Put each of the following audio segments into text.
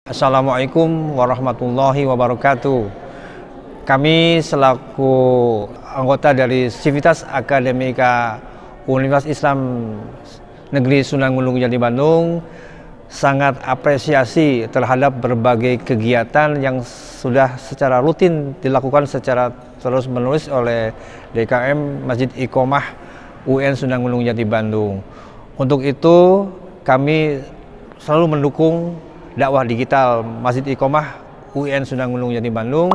Assalamualaikum warahmatullahi wabarakatuh. Kami selaku anggota dari Civitas Akademika Universitas Islam Negeri Sunan Gunung Jati Bandung sangat apresiasi terhadap berbagai kegiatan yang sudah secara rutin dilakukan secara terus-menerus oleh DKM Masjid Iqomah UN Sunan Gunung Jati Bandung. Untuk itu kami selalu mendukung dakwah digital Masjid Iqomah UN Sunan Gunung Jati Bandung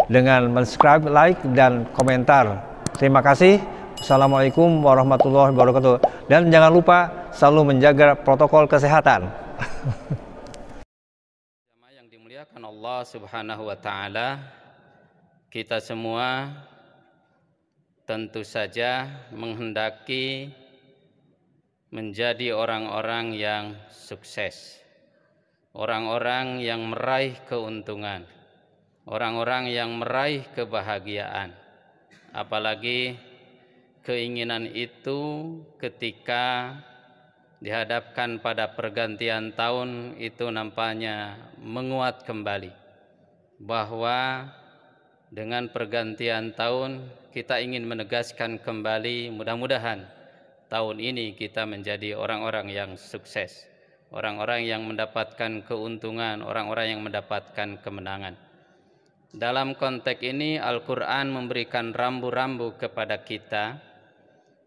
dengan subscribe, like, dan komentar. Terima kasih. Assalamualaikum warahmatullahi wabarakatuh. Dan jangan lupa selalu menjaga protokol kesehatan. Yang dimuliakan Allah Subhanahu wa Ta'ala, kita semua tentu saja menghendaki menjadi orang-orang yang sukses, orang-orang yang meraih keuntungan, orang-orang yang meraih kebahagiaan. Apalagi keinginan itu ketika dihadapkan pada pergantian tahun itu nampaknya menguat kembali, bahwa dengan pergantian tahun kita ingin menegaskan kembali, mudah-mudahan tahun ini kita menjadi orang-orang yang sukses, orang-orang yang mendapatkan keuntungan, orang-orang yang mendapatkan kemenangan. Dalam konteks ini Al-Quran memberikan rambu-rambu kepada kita.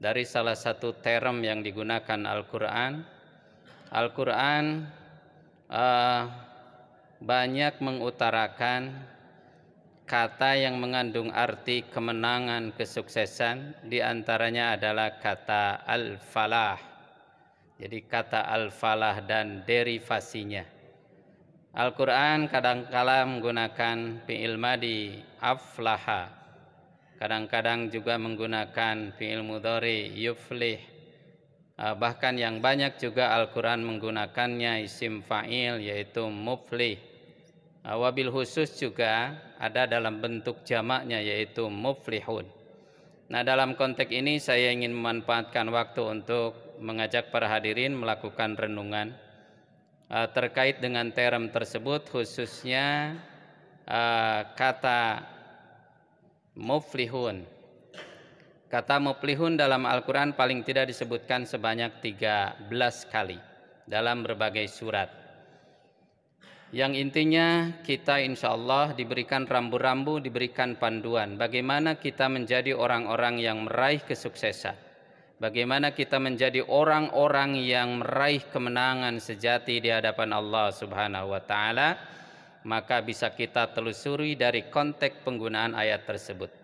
Dari salah satu term yang digunakan Al-Quran, banyak mengutarakan kata yang mengandung arti kemenangan, kesuksesan. Di antaranya adalah kata al-falah. Jadi kata al-falah dan derivasinya. Al-Quran kadang-kala menggunakan fi'il madi aflaha, kadang-kadang juga menggunakan fi'il mudhari yuflih. Bahkan yang banyak juga Al-Quran menggunakannya isim fa'il, yaitu muflih. Wabil khusus juga ada dalam bentuk jamaknya, yaitu muflihun. Nah, dalam konteks ini saya ingin memanfaatkan waktu untuk mengajak para hadirin melakukan renungan terkait dengan term tersebut, khususnya kata muflihun. Kata muflihun dalam Al-Quran paling tidak disebutkan sebanyak 13 kali dalam berbagai surat. Yang intinya kita insya Allah diberikan rambu-rambu, diberikan panduan bagaimana kita menjadi orang-orang yang meraih kesuksesan, bagaimana kita menjadi orang-orang yang meraih kemenangan sejati di hadapan Allah Subhanahu wa Ta'ala. Maka bisa kita telusuri dari konteks penggunaan ayat tersebut.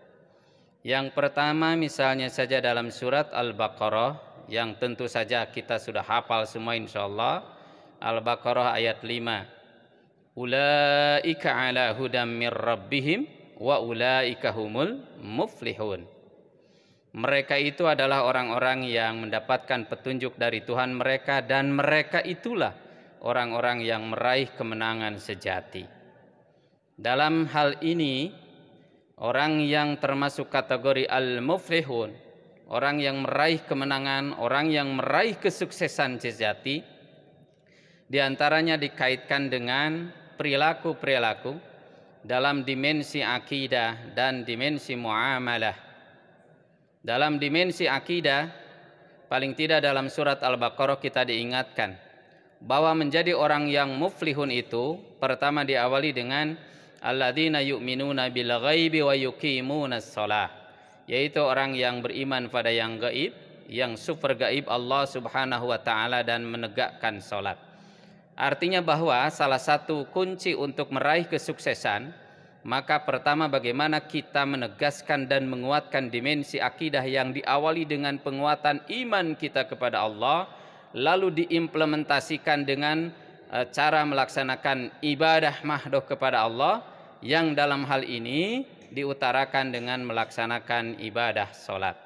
Yang pertama misalnya saja dalam surat Al-Baqarah, yang tentu saja kita sudah hafal semua insya Allah. Al-Baqarah ayat 5. Ulaika ala hudam mir rabbihim wa ulaika humul muflihun. Mereka itu adalah orang-orang yang mendapatkan petunjuk dari Tuhan mereka, dan mereka itulah orang-orang yang meraih kemenangan sejati. Dalam hal ini, orang yang termasuk kategori al-muflihun, orang yang meraih kemenangan, orang yang meraih kesuksesan sejati, diantaranya dikaitkan dengan perilaku-perilaku dalam dimensi akidah dan dimensi muamalah. Dalam dimensi akidah, paling tidak dalam surat Al-Baqarah kita diingatkan bahwa menjadi orang yang muflihun itu pertama diawali dengan alladzina yu'minuna bil ghaibi wa yuqimunas shalah, yaitu orang yang beriman pada yang gaib, yang super gaib Allah Subhanahu wa Ta'ala, dan menegakkan salat. Artinya bahwa salah satu kunci untuk meraih kesuksesan, maka pertama bagaimana kita menegaskan dan menguatkan dimensi akidah yang diawali dengan penguatan iman kita kepada Allah, lalu diimplementasikan dengan cara melaksanakan ibadah mahdoh kepada Allah, yang dalam hal ini diutarakan dengan melaksanakan ibadah sholat.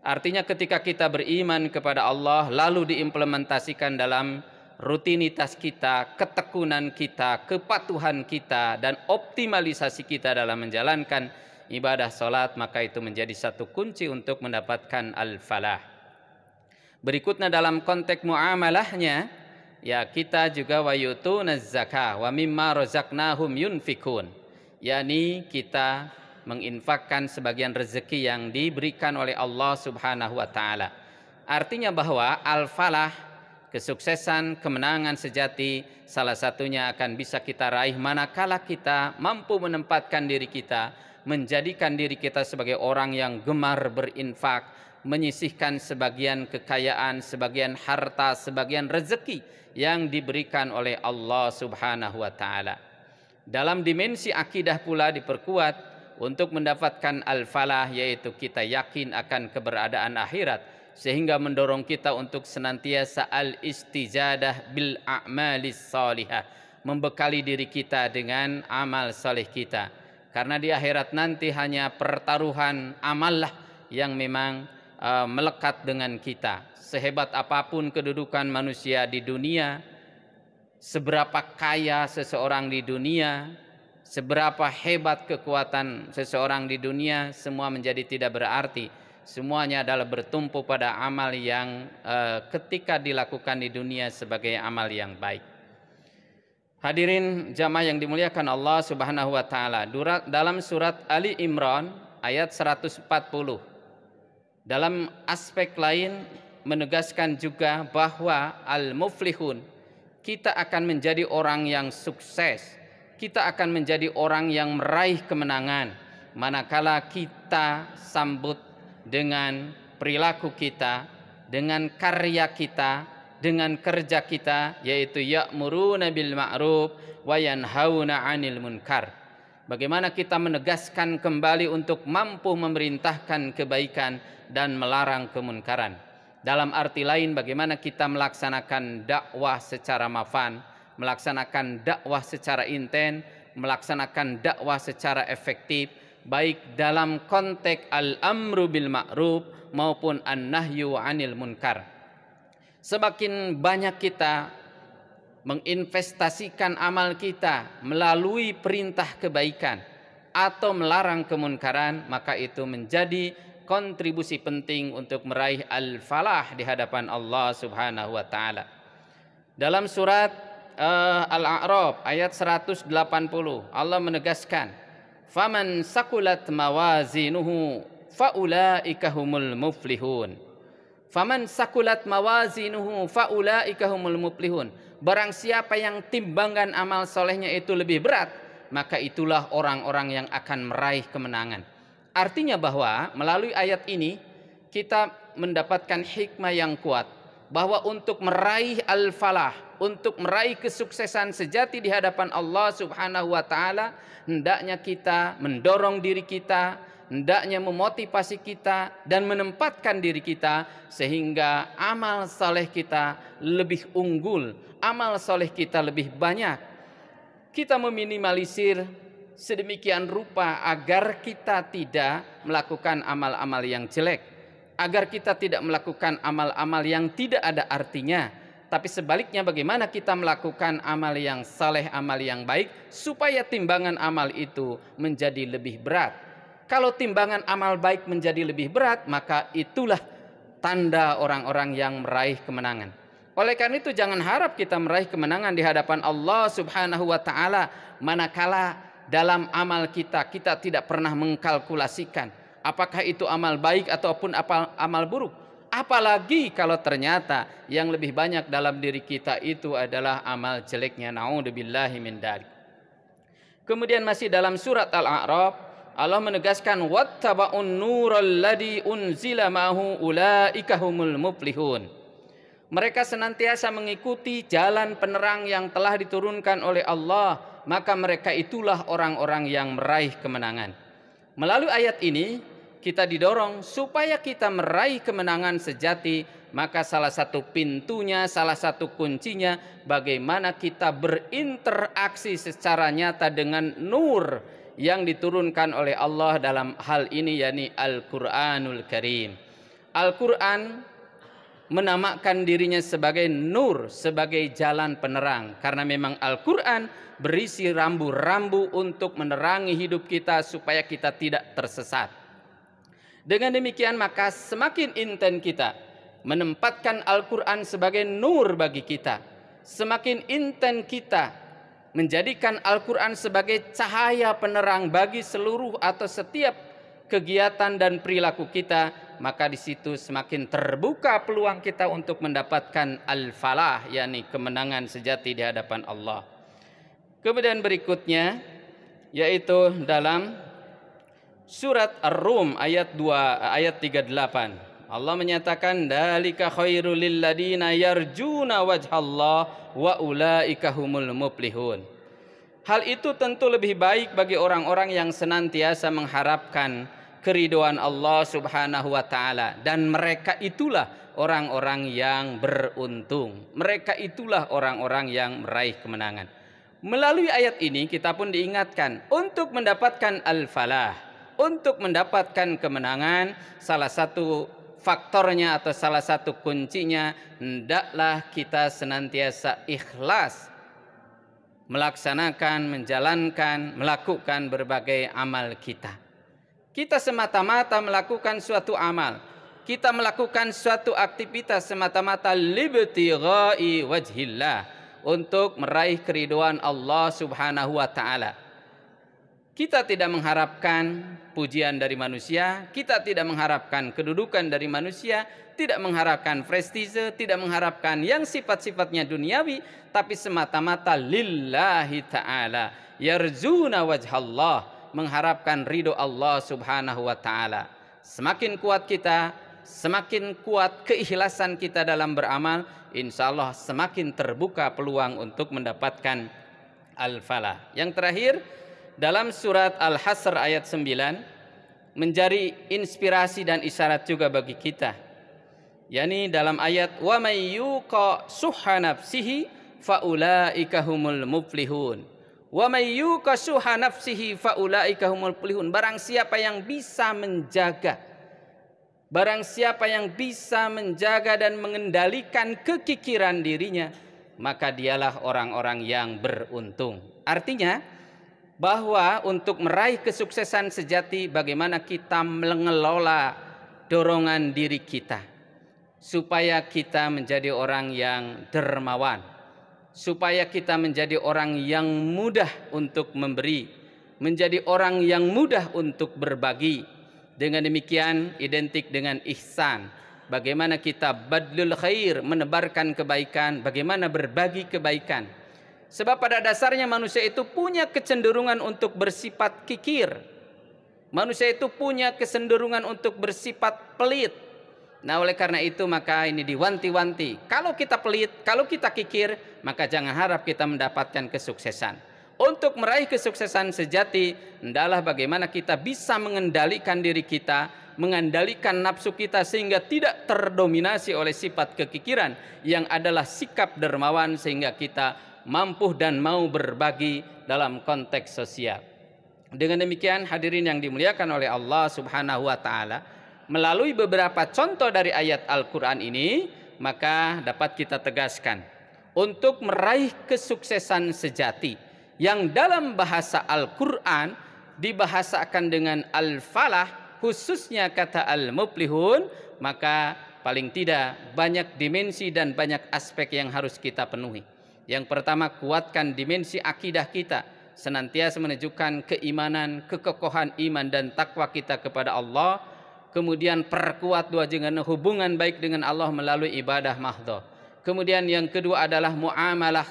Artinya ketika kita beriman kepada Allah lalu diimplementasikan dalam rutinitas kita, ketekunan kita, kepatuhan kita, dan optimalisasi kita dalam menjalankan ibadah sholat, maka itu menjadi satu kunci untuk mendapatkan al-falah. Berikutnya dalam konteks muamalahnya, ya kita juga wa yutunaz zakah wa mimma razaqnahum yunfikun, yakni kita menginfakkan sebagian rezeki yang diberikan oleh Allah Subhanahu wa taala. Artinya bahwa al-falah, kesuksesan, kemenangan sejati, salah satunya akan bisa kita raih manakala kita mampu menempatkan diri kita, menjadikan diri kita sebagai orang yang gemar berinfak, menyisihkan sebagian kekayaan, sebagian harta, sebagian rezeki yang diberikan oleh Allah Subhanahu wa taala. Dalam dimensi akidah pula diperkuat untuk mendapatkan al-falah, yaitu kita yakin akan keberadaan akhirat, sehingga mendorong kita untuk senantiasa al-istijadah bil a'malis salihah, membekali diri kita dengan amal saleh kita. Karena di akhirat nanti hanya pertaruhan amal lah yang memang melekat dengan kita. Sehebat apapun kedudukan manusia di dunia, seberapa kaya seseorang di dunia, seberapa hebat kekuatan seseorang di dunia, semua menjadi tidak berarti. Semuanya adalah bertumpu pada amal yang ketika dilakukan di dunia sebagai amal yang baik. Hadirin jamaah yang dimuliakan Allah Subhanahu wa taala, dalam surat Ali Imran ayat 140, dalam aspek lain menegaskan juga bahwa al-muflihun, kita akan menjadi orang yang sukses, kita akan menjadi orang yang meraih kemenangan manakala kita sambut dengan perilaku kita, dengan karya kita, dengan kerja kita, yaitu ya'muruna bil ma'ruf wa yanhauna 'anil munkar. Bagaimana kita menegaskan kembali untuk mampu memerintahkan kebaikan dan melarang kemunkaran. Dalam arti lain, bagaimana kita melaksanakan dakwah secara mafan, melaksanakan dakwah secara inten, melaksanakan dakwah secara efektif, baik dalam konteks al-amru bil ma'ruf maupun an-nahyu 'anil munkar. Semakin banyak kita menginvestasikan amal kita melalui perintah kebaikan atau melarang kemunkaran, maka itu menjadi kontribusi penting untuk meraih al-falah di hadapan Allah Subhanahu wa taala. Dalam surat Al-A'raf ayat 180, Allah menegaskan, "Faman sakulat mawazinuhu faulaika humul muflihun." Faman sakulat mawazinuhu faulaika humul muflihun. Barang siapa yang timbangan amal solehnya itu lebih berat, maka itulah orang-orang yang akan meraih kemenangan. Artinya bahwa melalui ayat ini kita mendapatkan hikmah yang kuat, bahwa untuk meraih al-falah, untuk meraih kesuksesan sejati di hadapan Allah Subhanahu wa taala, hendaknya kita mendorong diri kita, hendaknya memotivasi kita dan menempatkan diri kita sehingga amal saleh kita lebih unggul, amal saleh kita lebih banyak. Kita meminimalisir sedemikian rupa agar kita tidak melakukan amal-amal yang jelek, agar kita tidak melakukan amal-amal yang tidak ada artinya, tapi sebaliknya bagaimana kita melakukan amal yang saleh, amal yang baik, supaya timbangan amal itu menjadi lebih berat. Kalau timbangan amal baik menjadi lebih berat, maka itulah tanda orang-orang yang meraih kemenangan. Oleh karena itu jangan harap kita meraih kemenangan di hadapan Allah Subhanahu wa taala manakala dalam amal kita tidak pernah mengkalkulasikan apakah itu amal baik ataupun amal buruk. Apalagi kalau ternyata yang lebih banyak dalam diri kita itu adalah amal jeleknya. Na'udzubillahi min dzalik. Kemudian masih dalam surat Al-A'raf, Allah menegaskan, wattaba'un nural ladzi unzila ma'hu ulaika humul muflihun. Mereka senantiasa mengikuti jalan penerang yang telah diturunkan oleh Allah, maka mereka itulah orang-orang yang meraih kemenangan. Melalui ayat ini kita didorong supaya kita meraih kemenangan sejati, maka salah satu pintunya, salah satu kuncinya bagaimana kita berinteraksi secara nyata dengan nur yang diturunkan oleh Allah dalam hal ini, yakni Al-Quranul Karim. Al-Quran menamakan dirinya sebagai nur, sebagai jalan penerang, karena memang Al-Quran berisi rambu-rambu untuk menerangi hidup kita supaya kita tidak tersesat. Dengan demikian maka semakin inten kita menempatkan Al-Quran sebagai nur bagi kita, semakin intens kita menjadikan Al-Quran sebagai cahaya penerang bagi seluruh atau setiap kegiatan dan perilaku kita, maka di situ semakin terbuka peluang kita untuk mendapatkan al-falah, yakni kemenangan sejati di hadapan Allah. Kemudian berikutnya yaitu dalam surat Ar-Rum ayat 38. Allah menyatakan dalika khairul lil ladina yarjuna wajhallah wa ulaika humul muflihun. Hal itu tentu lebih baik bagi orang-orang yang senantiasa mengharapkan keridhaan Allah Subhanahu wa taala, dan mereka itulah orang-orang yang beruntung. Mereka itulah orang-orang yang meraih kemenangan. Melalui ayat ini kita pun diingatkan untuk mendapatkan al-falah, untuk mendapatkan kemenangan, salah satu faktornya atau salah satu kuncinya, hendaklah kita senantiasa ikhlas melaksanakan, menjalankan, melakukan berbagai amal kita. Kita semata-mata melakukan suatu amal, kita melakukan suatu aktivitas semata-mata libtigha'i wajhillah, untuk meraih keridhaan Allah Subhanahu wa taala. Kita tidak mengharapkan pujian dari manusia, kita tidak mengharapkan kedudukan dari manusia, tidak mengharapkan prestise, tidak mengharapkan yang sifat-sifatnya duniawi, tapi semata-mata lillahi ta'ala, yarjuna wajhallah, mengharapkan ridho Allah Subhanahu wa ta'ala. Semakin kuat kita, semakin kuat keikhlasan kita dalam beramal, insya Allah semakin terbuka peluang untuk mendapatkan al-falah. Yang terakhir, dalam surat Al-Hasr ayat 9 menjadi inspirasi dan isyarat juga bagi kita, yakni dalam ayat wa may yuqa shuhha nafsihi faulaika humul muflihun. Wa may yuqa shuhha nafsihi faulaika humul muflihun. Barang siapa yang bisa menjaga, barang siapa yang bisa menjaga dan mengendalikan kekikiran dirinya, maka dialah orang-orang yang beruntung. Artinya bahwa untuk meraih kesuksesan sejati, bagaimana kita mengelola dorongan diri kita supaya kita menjadi orang yang dermawan, supaya kita menjadi orang yang mudah untuk memberi, menjadi orang yang mudah untuk berbagi. Dengan demikian identik dengan ihsan. Bagaimana kita badlul khair, menebarkan kebaikan, bagaimana berbagi kebaikan. Sebab pada dasarnya manusia itu punya kecenderungan untuk bersifat kikir. Manusia itu punya kecenderungan untuk bersifat pelit. Nah, oleh karena itu maka ini diwanti-wanti. Kalau kita pelit, kalau kita kikir, maka jangan harap kita mendapatkan kesuksesan. Untuk meraih kesuksesan sejati, hendaklah bagaimana kita bisa mengendalikan diri kita, mengendalikan nafsu kita sehingga tidak terdominasi oleh sifat kekikiran yang adalah sikap dermawan, sehingga kita mampu dan mau berbagi dalam konteks sosial. Dengan demikian hadirin yang dimuliakan oleh Allah Subhanahu wa taala, melalui beberapa contoh dari ayat Al-Qur'an ini, maka dapat kita tegaskan untuk meraih kesuksesan sejati yang dalam bahasa Al-Qur'an dibahasakan dengan al-falah, khususnya kata al-muflihun, maka paling tidak banyak dimensi dan banyak aspek yang harus kita penuhi. Yang pertama, kuatkan dimensi akidah kita, senantiasa menunjukkan keimanan, kekokohan iman dan takwa kita kepada Allah. Kemudian perkuat dua dengan hubungan baik dengan Allah melalui ibadah mahdhah. Kemudian yang kedua adalah muamalah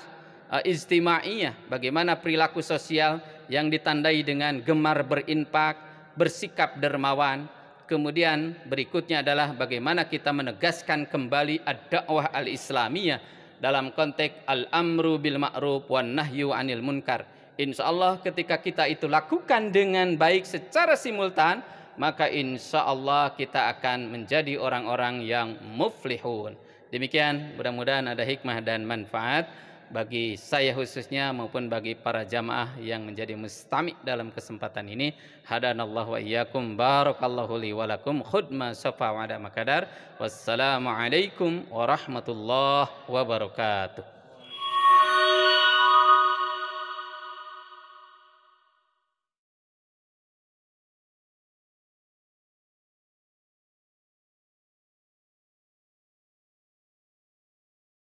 ijtimaiyah, bagaimana perilaku sosial yang ditandai dengan gemar berinfak, bersikap dermawan. Kemudian berikutnya adalah bagaimana kita menegaskan kembali ad-da'wah al-islamiyah dalam konteks al-amru bil ma'ruf wan nahyu 'anil munkar. Insyaallah ketika kita itu lakukan dengan baik secara simultan, maka insyaallah kita akan menjadi orang-orang yang muflihun. Demikian, mudah-mudahan ada hikmah dan manfaat bagi saya khususnya maupun bagi para jamaah yang menjadi mustami' dalam kesempatan ini. Hadanallahu wa iyyakum, barakallahu li wa lakum, khudma safa wa ada makadar. Wassalamu alaikum warahmatullahi wabarakatuh.